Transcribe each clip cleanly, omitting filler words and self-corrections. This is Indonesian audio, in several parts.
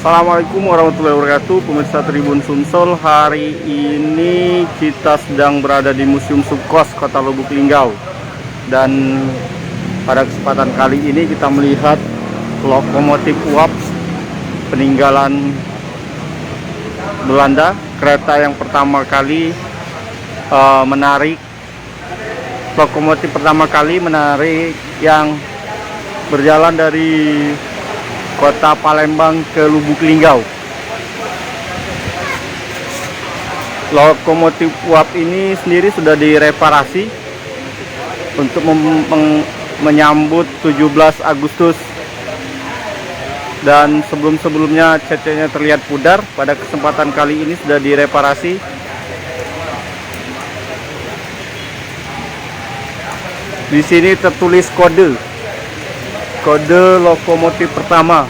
Assalamualaikum warahmatullahi wabarakatuh, pemirsa Tribun Sumsel. Hari ini kita sedang berada di Museum Sukos Kota Lubuk Linggau. Dan pada kesempatan kali ini kita melihat lokomotif uap peninggalan Belanda, kereta yang pertama kali menarik yang berjalan dari Kota Palembang ke Lubuk Linggau. Lokomotif uap ini sendiri sudah direparasi untuk menyambut 17 Agustus, dan sebelumnya cecenya terlihat pudar. Pada kesempatan kali ini sudah direparasi. Di sini tertulis kode lokomotif pertama.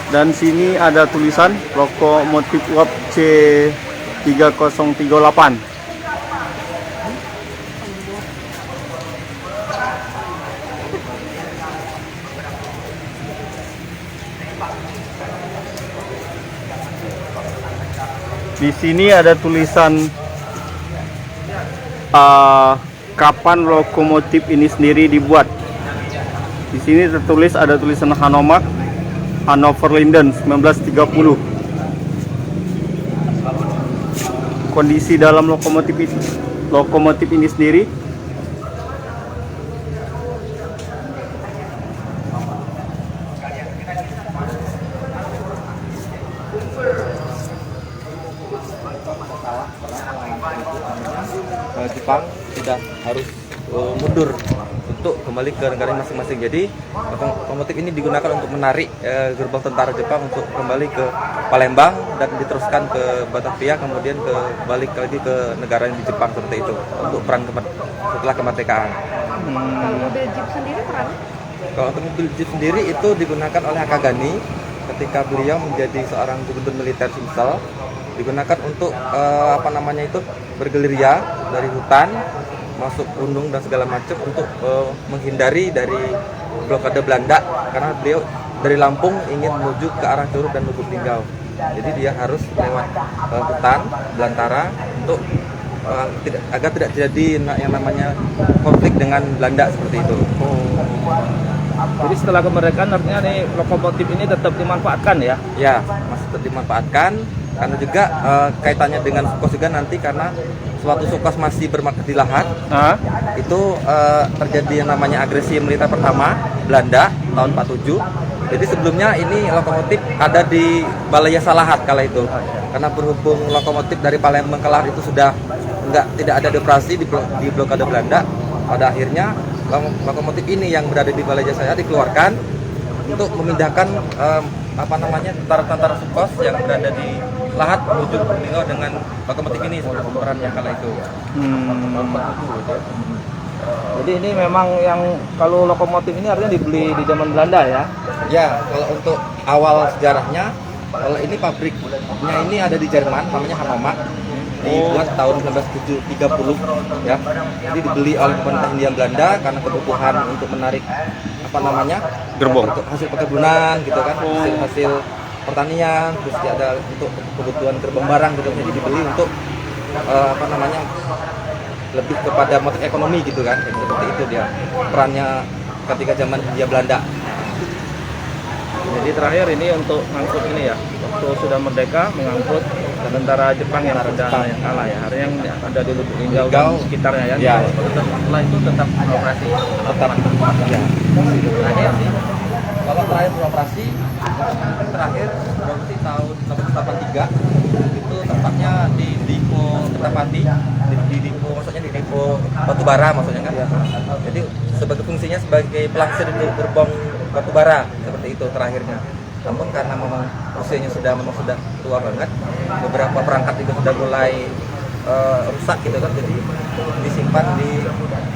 Dan sini ada tulisan lokomotif uap C3038. Di sini ada tulisan kapan lokomotif ini sendiri dibuat. Di sini tertulis, ada tulisan Hannover Linden 1930. Kondisi dalam lokomotif ini sendiri Jepang tidak harus mundur untuk kembali ke negara masing-masing. Jadi lokomotif ini digunakan untuk menarik gerbong tentara Jepang untuk kembali ke Palembang dan diteruskan ke Batavia, kemudian balik lagi ke negara di Jepang seperti itu untuk perang setelah kemerdekaan. Kalau mobil jeep sendiri perang? Kalau untuk mobil jeep sendiri itu digunakan oleh Akagani ketika beliau menjadi seorang gubernur militer Sumsel. Digunakan untuk bergerilya dari hutan masuk gunung dan segala macam untuk menghindari dari blokade Belanda, karena beliau dari Lampung ingin menuju ke arah Curug dan Lubuk Linggau. Jadi dia harus lewat hutan belantara untuk agar tidak terjadi yang namanya konflik dengan Belanda seperti itu. Jadi setelah kemerdekaan artinya nih lokomotif ini tetap dimanfaatkan ya? Ya, masih tetap dimanfaatkan, karena juga kaitannya dengan Sukos juga nanti, karena suatu Sukos masih bermarkas di Lahat. Itu terjadi yang namanya agresi militer pertama Belanda tahun 47. Jadi sebelumnya ini lokomotif ada di Balai Yasa Lahat kala itu. Karena berhubung lokomotif dari Palembang ke Lahat itu sudah tidak ada dioperasi di blokade Belanda, pada akhirnya lokomotif ini yang berada di Balai Jasa dikeluarkan untuk memindahkan tentara-tentara Sukos yang berada di Lahat menuju Linggau dengan lokomotif ini seperti perannya kala itu. Jadi ini memang kalau lokomotif ini artinya dibeli di zaman Belanda ya? Ya, kalau untuk awal sejarahnya, kalau ini pabriknya ini ada di Jerman, namanya Hannover. Dibuat tahun 1930 ya. Jadi dibeli oleh pemerintah Hindia Belanda karena kebutuhan untuk menarik gerbong untuk hasil perkebunan gitu kan, hasil pertanian, terus ada untuk kebutuhan gerbong barang gitu. Jadi dibeli untuk lebih kepada motif ekonomi gitu kan, seperti itu dia perannya ketika zaman Hindia Belanda. Jadi terakhir ini untuk ngangkut ini ya, waktu sudah merdeka mengangkut tentara Jepang yang kalah ya, hari yang ada di Lubuk Linggau dan sekitarnya ya. Ya. Setelah itu tetap beroperasi. Ya. Terakhir sih, kalau terakhir beroperasi terakhir berarti tahun 1983 itu tepatnya di Depo Kertapati, di Depo maksudnya di Depo Batubara maksudnya kan. Jadi sebagai fungsinya sebagai pelangsir di gerbong batubara seperti itu terakhirnya. Namun karena memang usianya sudah tua banget, beberapa perangkat juga sudah mulai rusak gitu kan, jadi disimpan di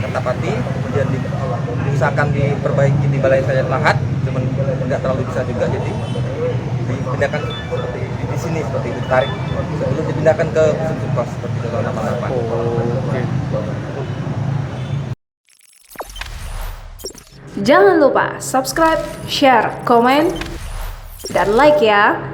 Kertapati, kemudian diusahakan diperbaiki di Balai Sayat Lahat, cuman nggak terlalu bisa juga, jadi dipindahkan seperti di sini seperti itu, ditarik sebelum dipindahkan ke Museum Sukos seperti itu tahun 88. Jangan lupa subscribe, share, komen, dan like ya.